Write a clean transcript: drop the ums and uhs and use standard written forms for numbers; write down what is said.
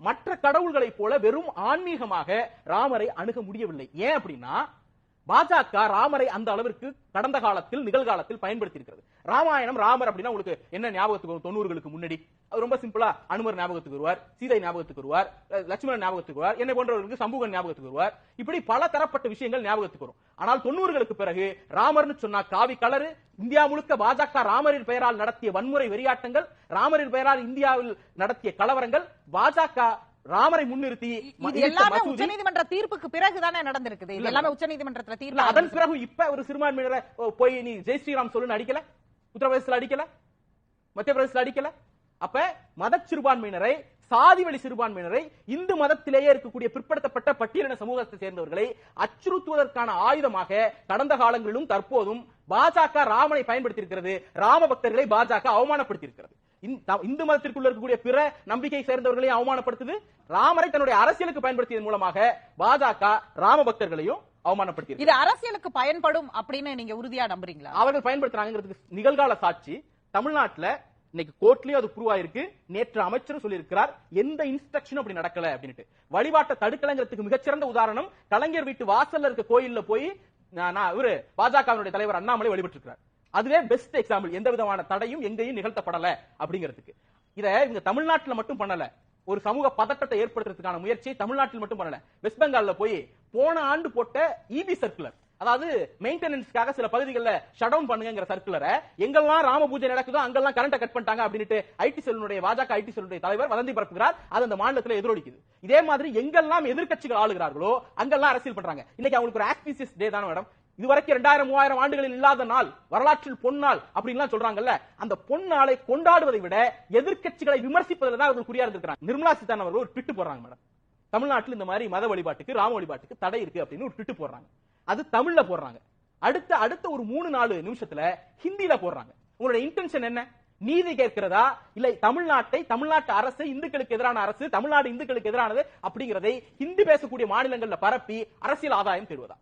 மற்ற கடவுள்களைப் போல வெறும் ஆன்மீகமாக ராமரை அணுக முடியவில்லை. ஏன் அப்படின்னா பாஜக ராமரை அந்த அளவிற்கு கடந்த காலத்தில் நிகழ்காலத்தில் பயன்படுத்தி இருக்கிறது. ராமாயணம் ராமர் அப்படின்னா உங்களுக்கு என்ன ஞாபகத்துக்கு வரும்? 90களுக்கு முன்னாடி அது ரொம்ப சிம்பிளா அனுமர் ஞாபகத்துக்கு வருவார், சீதை ஞாபகத்துக்கு வருவார், லட்சுமணன் ஞாபகத்துக்கு வருவார், என்னை போன்றவர்களுக்கு சம்புகன் ஞாபகத்துக்கு வருவார். இப்படி பல தரப்பட்ட விஷயங்கள் ஞாபகத்துக்கு வரும். ஆனால் 90களுக்கு பிறகு ராமர்னு சொன்னா காவி கலரு, இந்தியா முழுக்க பாஜக ராமரின் பெயரால் நடத்திய வன்முறை வெறியாட்டங்கள், ராமரின் பெயரால் இந்தியாவில் நடத்திய கலவரங்கள், பாஜக ராமரை முன்னிறுத்தி எல்லாமே உச்சநீதிமன்ற தீர்ப்புக்கு பிறகுதானே நடந்திருக்குது. எல்லாமே உச்சநீதிமன்றத்துல தீர்ப்பு. அதன் பிறகு இப்ப ஒரு சிறுபான்மையினரை போய் நீ ஜெய் ஸ்ரீராம் சொல்லுன்னு அடிக்கல, உத்தரப்பிரதேசத்துல அடிக்கல, மத்திய பிரதேசத்துல அடிக்கல. அப்ப மத சிறுபான்மையினரை, சாதி வழி சிறுபான்மையினரை, இந்து மதத்திலேயே இருக்கக்கூடிய பிற்படுத்தப்பட்ட பட்டியலின சமூகத்தை சேர்ந்தவர்களை அச்சுறுத்துவதற்கான ஆயுதமாக கடந்த காலங்களிலும் தற்போதும் பாஜக ராமனை பயன்படுத்தி இருக்கிறது. ராம பக்தர்களை பாஜக அவமானப்படுத்தி இருக்கிறது. இந்து மதத்திற்குள்ள இருக்கக்கூடிய பிற நம்பிக்கை சேர்ந்தவர்களையும் அவமானப்படுத்துது. ராமரை தன்னுடைய அரசியலுக்கு பயன்படுத்தியதன் மூலமாக பாஜக ராம பக்தர்களையும் அவமானப்படுத்தி. இது அரசியலுக்கு பயன்படும் அப்படின்னு நீங்க உறுதியா நம்புறீங்களா? அவர்கள் பயன்படுத்துறாங்கிறதுக்கு நிகழ்கால சாட்சி தமிழ்நாட்டுல இன்னைக்கு கோர்ட்லயும் அது ப்ரூவ் ஆயிருக்கு. நேற்று அமைச்சர் சொல்லியிருக்கிறார் எந்த இன்ஸ்ட்ரக்ஷனும் அப்படி நடக்கல அப்படின்னு. வழிபாட்டை தடுக்கலங்கிறதுக்கு மிகச்சிறந்த உதாரணம் கலைஞர் வீட்டு வாசல்ல இருக்க கோயில்ல போய் இவரு பாஜகவினுடைய தலைவர் அண்ணாமலை வழிபட்டு இருக்கிறார். அதுவே பெஸ்ட் எக்ஸாம்பிள். எந்த விதமான தடையும் எங்கேயும் நிகழ்த்தப்படல அப்படிங்கிறதுக்கு. இத இவங்க தமிழ்நாட்டில் மட்டும் பண்ணல. ஒரு சமூக பதட்டத்தை ஏற்படுத்துறதுக்கான முயற்சியை தமிழ்நாட்டில் மட்டும் பண்ணல. வெஸ்ட் பெங்கால்ல போய் போன ஆண்டு போட்ட இபி சர்க்குலர், அதாவது மெயின்டெனன்ஸ்க்காக சில பகுதிகளில் ஷட் டவுன் பண்ணுங்கிற சர்க்குலரை எங்கெல்லாம் ராம பூஜை நடக்குதோ அங்கெல்லாம் கரண்ட் கட் பண்ணிட்டாங்க அப்படின்னு ஐடி செல்லுடைய பாஜக ஐடி செல்லுடைய தலைவர் வதந்தி பரப்புகிறார். அது அந்த மாநிலத்தில் எதிரொலிக்குது. இதே மாதிரி எங்கெல்லாம் எதிர்க்கட்சிகள் ஆளுகிறார்களோ அங்கெல்லாம் அரசியல் பண்றாங்க. இன்னைக்கு அவங்களுக்கு ஒரு ஆஸ்பீசியஸ் டே தானே மேடம். இதுவரைக்கும் 2000-3000 ஆண்டுகளில் இல்லாத நாள், வரலாற்றில் பொன்னாள் அப்படின்லாம் சொல்றாங்கல்ல. அந்த பொன்னாளை கொண்டாடுவதை விட எதிர்க்கட்சிகளை விமர்சிப்பதில் தான் அவர்கள் குறியா இருந்திருக்கிறாங்க. நிர்மலா சீதாராமன் அவர்கள் ஒரு ட்வீட் போடுறாங்க மேடம். தமிழ்நாட்டில் இந்த மாதிரி மத வழிபாட்டுக்கு, ராம வழிபாட்டுக்கு தடை இருக்கு அப்படின்னு ஒரு ட்வீட் போடுறாங்க. அது தமிழ்ல போடுறாங்க. அடுத்த ஒரு 3-4 நிமிஷத்துல ஹிந்தியில போடுறாங்க. உங்களுடைய இன்டென்ஷன் என்ன? நீதி கேட்கிறதா, இல்லை தமிழ்நாட்டு அரசு இந்துக்களுக்கு எதிரான அரசு, தமிழ்நாடு இந்துக்களுக்கு எதிரானது அப்படிங்கறதை ஹிந்தி பேசக்கூடிய மாநிலங்கள்ல பரப்பி அரசியல் ஆதாயம் தேடுவதா?